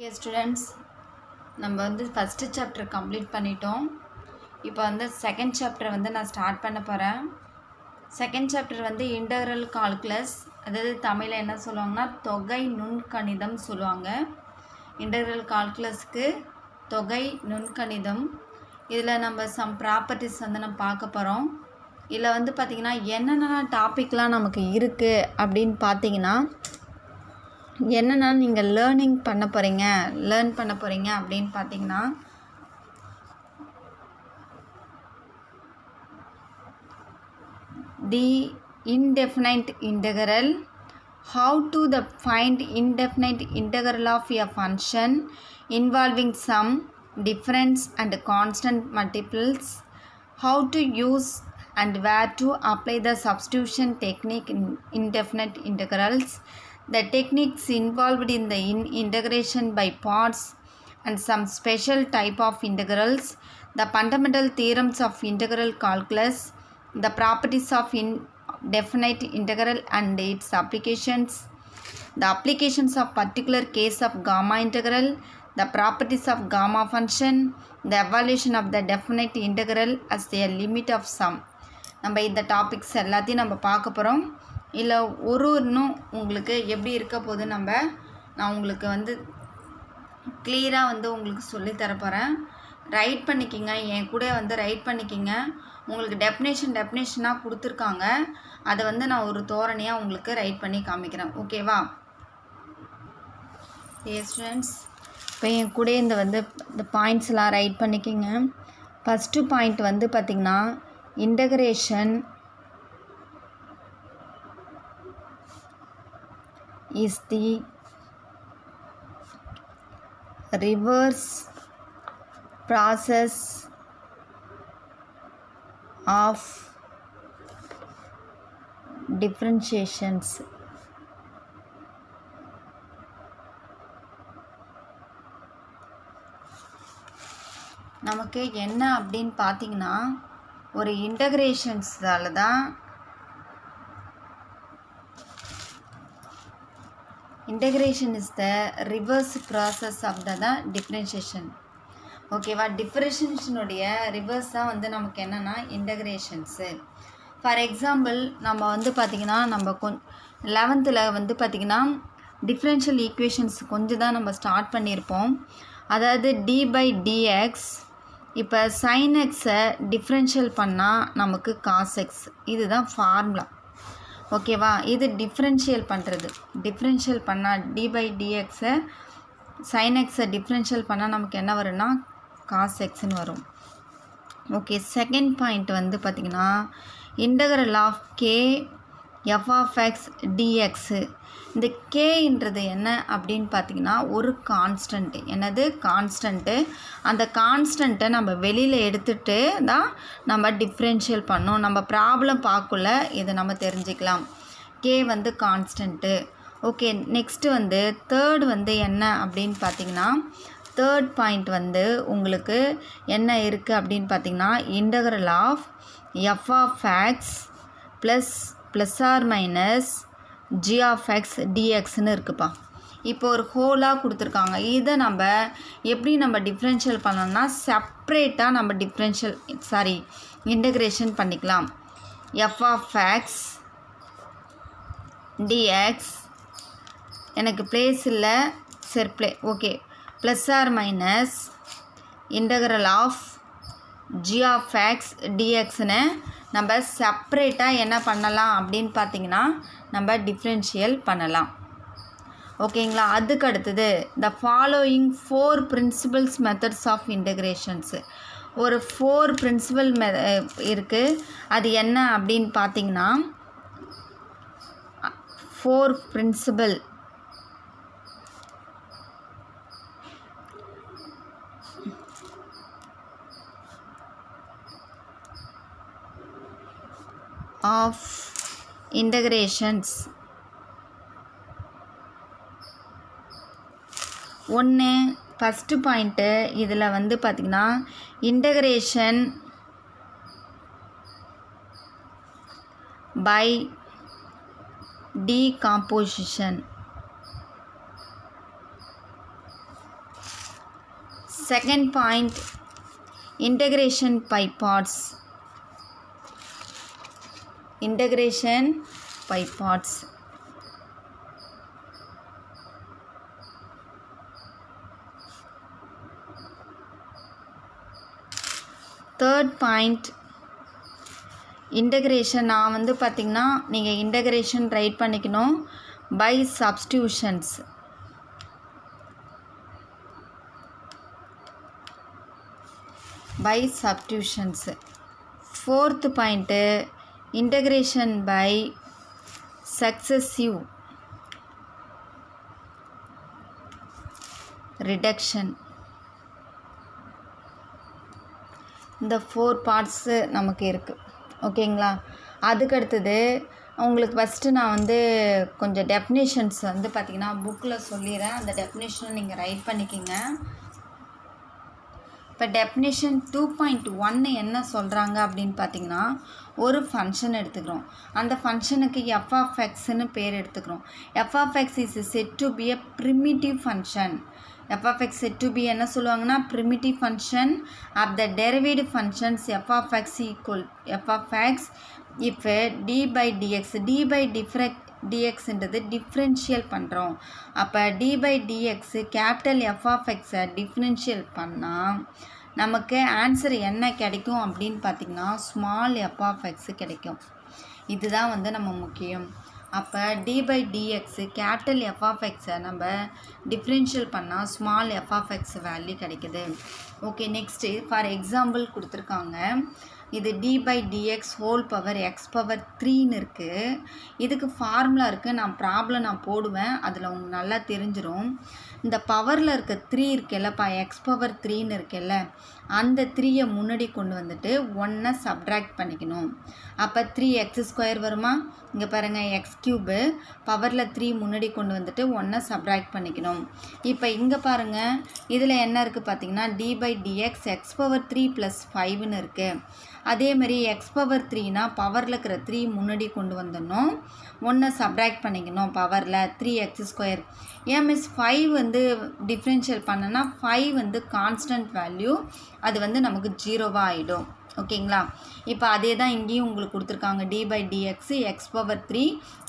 Okay students, நம்ம வந்து first chapter complete பண்ணிட்டோம். இப்போ வந்து செகண்ட் சாப்டர் வந்து நான் ஸ்டார்ட் பண்ண போகிறேன். செகண்ட் சாப்டர் வந்து இன்டெக்ரல் கால்குலஸ், அதாவது தமிழில் என்ன சொல்லுவாங்கன்னா தொகை நுண்கணிதம் சொல்லுவாங்க. இன்டெக்ரல் கால்குலஸ்க்கு தொகை நுண்கணிதம். இதில் நம்ம சம் ப்ராப்பர்ட்டிஸ் வந்து நம்ம பார்க்க போகிறோம். இதில் வந்து பார்த்திங்கன்னா என்னென்ன டாப்பிக்லாம் நமக்கு இருக்குது அப்படின்னு பார்த்தீங்கன்னா, என்னென்னா நீங்கள் லேர்ன் பண்ண போகிறீங்க அப்படின்னு பார்த்தீங்கன்னா, தி indefinite integral, how to find indefinite integral of a function involving some difference and constant multiples, how to use and where to apply the substitution technique in indefinite integrals, the techniques involved in the integration by parts and some special type of integrals, the fundamental theorems of integral calculus, the properties of indefinite integral and its applications, the applications of particular case of gamma integral, the properties of gamma function, the evaluation of the definite integral as a limit of sum. நம்ம இந்த topics எல்லாத்தையும் நம்ம பார்க்க போகிறோம். இல்லை இன்னும் உங்களுக்கு எப்படி இருக்க போது நான் உங்களுக்கு வந்து கிளியராக வந்து உங்களுக்கு சொல்லித்தர போகிறேன். ரைட் பண்ணிக்கிங்க, என் கூட வந்து ரைட் பண்ணிக்கிங்க. உங்களுக்கு டெஃபினேஷனாக கொடுத்துருக்காங்க, அதை வந்து நான் ஒரு தோரணையாக உங்களுக்கு ரைட் பண்ணி காமிக்கிறேன். ஓகேவா? ஸ்டூடெண்ட்ஸ், இப்போ என் கூட இந்த பாயிண்ட்ஸ்லாம் ரைட் பண்ணிக்கிங்க. ஃபஸ்ட்டு பாயிண்ட் வந்து பார்த்திங்கன்னா, integration is the reverse process of differentiations. நமக்கு என்ன அப்படின்னு பார்த்தீங்கன்னா, ஒரு இன்டகிரேஷன்ஸால தான் integration is the reverse process of the differentiation. ஓகேவா? டிஃப்ரென்ஷியேஷனுடைய ரிவர்ஸ் தான் வந்து நமக்கு என்னென்னா இன்டகிரேஷன்ஸு. ஃபார் எக்ஸாம்பிள், நம்ம வந்து பார்த்திங்கன்னா நம்ம 11th வந்து பார்த்திங்கன்னா டிஃப்ரென்ஷியல் ஈக்குவேஷன்ஸ் கொஞ்சம் தான் நம்ம ஸ்டார்ட் பண்ணியிருப்போம். அதாவது டி பை டிஎக்ஸ், இப்போ சைன் எக்ஸை டிஃப்ரென்ஷியல் பண்ணால் நமக்கு காஸ் எக்ஸ், இதுதான் ஃபார்முலா. ஓகேவா? இது டிஃப்ரென்ஷியல் பண்ணுறது. டிஃப்ரென்ஷியல் பண்ணால் டி பை டிஎக்ஸை சைன் எக்ஸை டிஃப்ரென்ஷியல் பண்ணால் நமக்கு என்ன வரும்னா காஸ் எக்ஸ்ன்னு வரும். ஓகே, செகண்ட் பாயிண்ட் வந்து பார்த்திங்கன்னா, integral of k f of x d x. இந்த கேன்றது என்ன அப்படின்னு பார்த்திங்கன்னா ஒரு கான்ஸ்டன்ட்டு. என்னது? கான்ஸ்டன்ட்டு. அந்த கான்ஸ்டன்ட்டை நம்ம வெளியில் எடுத்துகிட்டு தான் நம்ம டிஃப்ரென்ஷியல் பண்ணோம். நம்ம ப்ராப்ளம் பார்க்கல இதை நம்ம தெரிஞ்சுக்கலாம். கே வந்து கான்ஸ்டன்ட்டு. ஓகே, நெக்ஸ்ட்டு வந்து தேர்ட் வந்து என்ன அப்படின்னு பார்த்திங்கன்னா, தேர்ட் பாயிண்ட் வந்து உங்களுக்கு என்ன இருக்குது அப்படின்னு பார்த்திங்கன்னா, integral of f of x plus or minus g of x டிஎக்ஸ்னு இருக்குப்பா. இப்போ ஒரு ஹோலாக கொடுத்துருக்காங்க. இதை நம்ம எப்படி நம்ம டிஃப்ரென்ஷியல் பண்ணோம்னா செப்ரேட்டாக நம்ம இன்டகிரேஷன் பண்ணிக்கலாம். எஃப் ஆஃப் எக்ஸ் டிஎக்ஸ் எனக்கு பிளேஸ் இல்லை, சரி okay, plus or minus integral of g of x டிஎக்ஸ்னு நம்ம செப்ரேட்டாக என்ன பண்ணலாம் அப்படின்னு பார்த்திங்கன்னா நம்ம டிஃப்ரென்ஷியல் பண்ணலாம். ஓகேங்களா? அதுக்கு அடுத்தது the following 4 principles methods of integrations. ஒரு 4 பிரின்சிபல் இருக்குது. அது என்ன அப்படின்னு பார்த்திங்கன்னா 4 பிரின்சிபல் of integrations. ஒன்று ஃபஸ்ட்டு பாயிண்ட்டு, இதில் வந்து பார்த்திங்கன்னா integration by decomposition. Second point, integration by parts. Integration by parts. Third point, integration. நான் வந்து பார்த்திங்கன்னா நீங்கள் integration ரைட் பண்ணிக்கணும் by substitutions. By substitutions. Fourth point, integration by successive reduction. இந்த 4 பார்ட்ஸு நமக்கு இருக்குது. ஓகேங்களா? அதுக்கடுத்தது உங்களுக்கு ஃபஸ்ட்டு நான் வந்து கொஞ்சம் டெஃபினேஷன்ஸ் வந்து பார்த்திங்கன்னா புக்கில் சொல்லிடுறேன். அந்த டெஃபினேஷனை நீங்கள் ரைட் பண்ணிக்கிங்க. இப்போ டெஃபினேஷன் 2.1 என்ன சொல்கிறாங்க அப்படின்னு பார்த்தீங்கன்னா, ஒரு ஃபங்க்ஷன் எடுத்துக்கிறோம். அந்த ஃபங்க்ஷனுக்கு எஃப் ஆஃப் எக்ஸ்ன்னு பேர் எடுத்துக்கிறோம். F of x is set to be a primitive function. F of x set to be என்ன சொல்லுவாங்கன்னா, primitive function of the derivative functions f of x equal f of x if d by d x. D by டிஎக்ஸ்ன்றது differential பண்ணுறோம். அப்போ d by d x capital f of எக்ஸை differential பண்ணால் நமக்கு answer என்ன கிடைக்கும் அப்படின்னு பார்த்திங்கன்னா, ஸ்மால் எஃப் ஆஃப் எக்ஸு கிடைக்கும். இதுதான் வந்து நம்ம முக்கியம். அப்போ d by d x capital f of எக்ஸை நம்ம டிஃப்ரென்ஷியல் பண்ணால் small f of x value கிடைக்குது. ஓகே, நெக்ஸ்ட்டு ஃபார் எக்ஸாம்பிள் கொடுத்துருக்காங்க. இது d by d x whole power x power 3ன்னு இருக்குது. இதுக்கு ஃபார்முலா இருக்குது. நான் ப்ராப்ளம் நான் போடுவேன், அதில் உங்களுக்கு நல்லா தெரிஞ்சிடும். இந்த பவரில் இருக்க 3 இருக்குல்லப்பா, எக்ஸ் பவர் 3ன்னு இருக்குல்ல, அந்த 3யை முன்னாடி கொண்டு வந்துட்டு 1 சப்ட்ராக்ட் பண்ணிக்கணும். அப்போ 3x² வருமா? இங்கே பாருங்கள், எக்ஸ் க்யூபு பவரில் 3 முன்னாடி கொண்டு வந்துட்டு 1 சப்ட்ராக்ட் பண்ணிக்கணும். இப்போ இங்கே பாருங்கள், இதில் என்ன இருக்குது பார்த்தீங்கன்னா, d by d x x power 3 + 5ன்னு இருக்குது. அதேமாதிரி எக்ஸ் பவர் 3னா பவரில் இருக்கிற 3 முன்னாடி கொண்டு வந்துடணும், 1 சப்ட்ராக்ட் பண்ணிக்கணும் பவரில் 3x². ஏன் மிஸ் 5 வந்து டிஃப்ரென்ஷியல் பண்ணனா 5 வந்து கான்ஸ்டன்ட் வேல்யூ, அது வந்து நமக்கு 0வாக ஆகிடும். ஓகேங்களா? இப்போ அதே தான் இங்கேயும் உங்களுக்கு கொடுத்துருக்காங்க. D by d x x power 3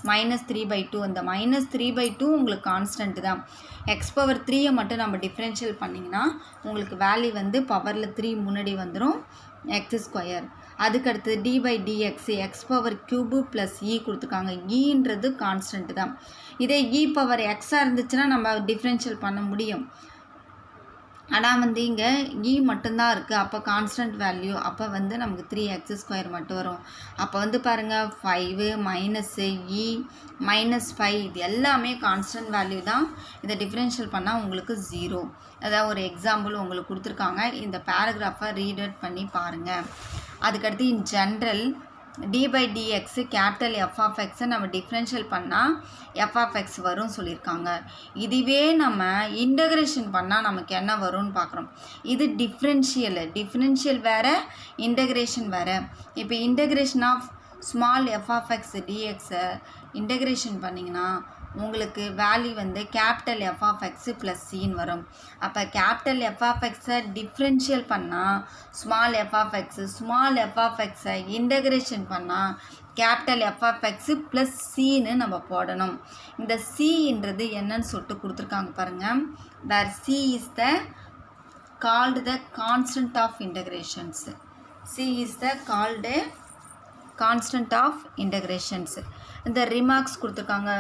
-3/2. அந்த -3/2 உங்களுக்கு கான்ஸ்டன்ட் தான். எக்ஸ் பவர் 3யை மட்டும் நம்ம டிஃப்ரென்ஷியல் பண்ணிங்கன்னா உங்களுக்கு வேல்யூ வந்து பவரில் 3 முன்னாடி வந்துடும், x². அதுக்கடுத்து d by d x x power cube plus e கொடுத்துருக்காங்க. ஈன்றது கான்ஸ்டன்ட் தான். இதே இ பவர் எக்ஸாக இருந்துச்சுன்னா நம்ம டிஃப்ரென்ஷியல் பண்ண முடியும். ஆனால் வந்து இங்கே இ மட்டும்தான் இருக்குது. அப்போ கான்ஸ்டன்ட் வேல்யூ, அப்போ வந்து நமக்கு 3x² மட்டும் வரும். அப்போ வந்து பாருங்கள், 5 மைனஸு இ -5 இது எல்லாமே கான்ஸ்டன்ட் வேல்யூ தான். இதை டிஃப்ரென்ஷியல் பண்ணால் உங்களுக்கு 0. அதாவது ஒரு எக்ஸாம்பிள் உங்களுக்கு கொடுத்துருக்காங்க. இந்த பேராகிராஃபை ரீட் அவுட் பண்ணி பாருங்கள். அதுக்கடுத்து in general d by d x capital f of எக்ஸை நம்ம டிஃப்ரென்ஷியல் பண்ணால் எஃப் ஆஃப் எக்ஸ் வரும் சொல்லியிருக்காங்க. இதுவே நம்ம இன்டகிரேஷன் பண்ணால் நமக்கு என்ன வரும்னு பார்க்குறோம். இது டிஃப்ரென்ஷியல் வேறு, இன்டகிரேஷன் வேறு. இப்போ integration of small f of x டிஎக்ஸை இன்டகிரேஷன் பண்ணிங்கன்னா உங்களுக்கு வேல்யூ வந்து capital f of x plus சின்னு வரும். அப்போ கேபிட்டல் எஃப் ஆஃப் எக்ஸை டிஃப்ரென்ஷியல் பண்ணால் ஸ்மால் எஃப் ஆஃப் எக்ஸை இன்டகிரேஷன் பண்ணால் capital f of x plus சின்னு நம்ம போடணும். இந்த சின்றது என்னன்னு சொல்லிட்டு கொடுத்துருக்காங்க பாருங்கள். Where c is the called the constant of integrations. C is the called constant of integrations. இந்த ரிமார்க்ஸ் கொடுத்துருக்காங்க.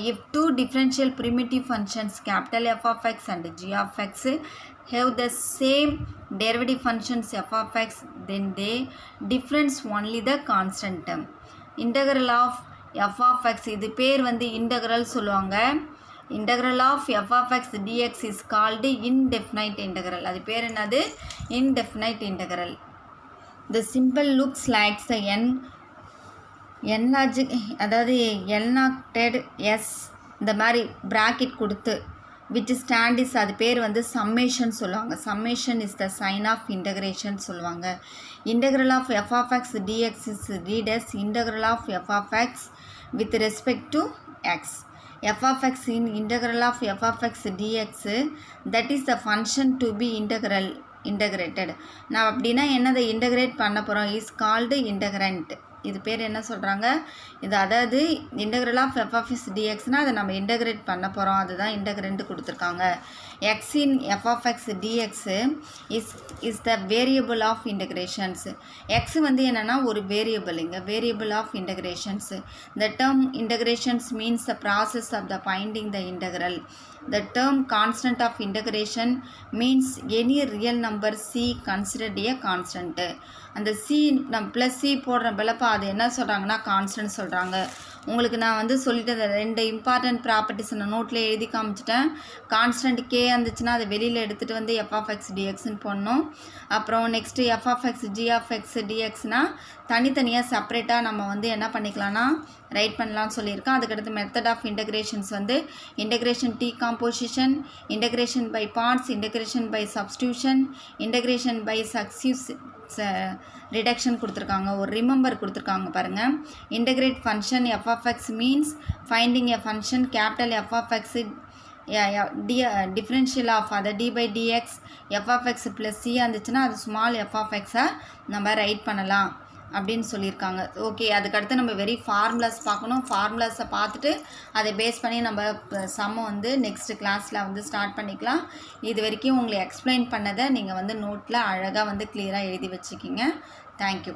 if two differential primitive functions capital F of x and g of x have the same derivative functions f of x, then they difference only the constant term. Integral of f of x, இது பேர் வந்து integral சொல்லுவாங்க. Integral of f of x dx is called indefinite integral. அது பேர் என்னது? Indefinite integral. The symbol looks like the அதாவது எல்நாக்டட் S இந்த மாதிரி ப்ராக்கெட் கொடுத்து விச் ஸ்டாண்டிஸ், அது பேர் வந்து சம்மேஷன் சொல்லுவாங்க. Summation is the sign of integration சொல்லுவாங்க. Integral of f of x d x is read as integral of f of x with respect to x. f of x in integral of f of x dx, that is the function to be integrated. நான் அப்படின்னா என்னதை integrate பண்ண போகிறோம் is called integrand. இது பேர் என்ன சொல்கிறாங்க, இது அதாவது integral of f of x டிஎக்ஸ்னால் அதை நம்ம இன்டகிரேட் பண்ண போகிறோம், அதுதான் இன்டகிரண்ட் கொடுத்துருக்காங்க. X in f of x d x is the variable of integrations. X வந்து என்னென்னா ஒரு வேரியபிள், இங்கே variable of integrations. The term integrations means the process of the finding the integral. The term constant of integration means any real number c considered a constant. அந்த c நம்ம plus C போடுற பிளப்பா அது என்ன சொல்கிறாங்கன்னா constant சொல்கிறாங்க. உங்களுக்கு நான் வந்து சொல்லிட்டு ரெண்டு இம்பார்ட்டன்ட் ப்ராப்பர்ட்டிஸ் நான் நோட்டில் எழுதி காமிச்சிட்டேன். கான்ஸ்டன்ட் கே இருந்துச்சுன்னா அதை வெளியில் எடுத்துகிட்டு வந்து எஃப் ஆஃப் எக்ஸ் டிஎக்ஸ்ன்னு போடணும். அப்புறம் next f of x g of x டிஎக்ஸ்னால் தனித்தனியாக செப்பரேட்டாக நம்ம வந்து என்ன பண்ணிக்கலாம்னா ரைட் பண்ணலாம்னு சொல்லியிருக்கேன். அதுக்கடுத்து மெத்தட் ஆஃப் இன்டகிரேஷன்ஸ் வந்து integration decomposition, integration by parts, integration by substitution, integration by reduction கொடுத்துருக்காங்க. ஒரு ரிமெம்பர் கொடுத்துருக்காங்க பாருங்கள். Integrate function f of x means finding a function capital f of x differential of அதை d by d x f of x plus c இருந்துச்சுன்னா அது small f of எக்ஸை நம்ம right பண்ணலாம் அப்படின்னு சொல்லியிருக்காங்க. ஓகே, அதுக்கடுத்து நம்ம வெரி ஃபார்முலாஸ் பார்க்கணும். ஃபார்முலாஸை பார்த்துட்டு அதை பேஸ் பண்ணி நம்ம சம்ம வந்து நெக்ஸ்ட் கிளாஸில் வந்து ஸ்டார்ட் பண்ணிக்கலாம். இது வரைக்கும் உங்களுக்கு எக்ஸ்பிளைன் பண்ணதை நீங்கள் வந்து நோட்டில் அழகாக வந்து கிளியராக எழுதி வச்சுக்கிங்க. தேங்க்யூ.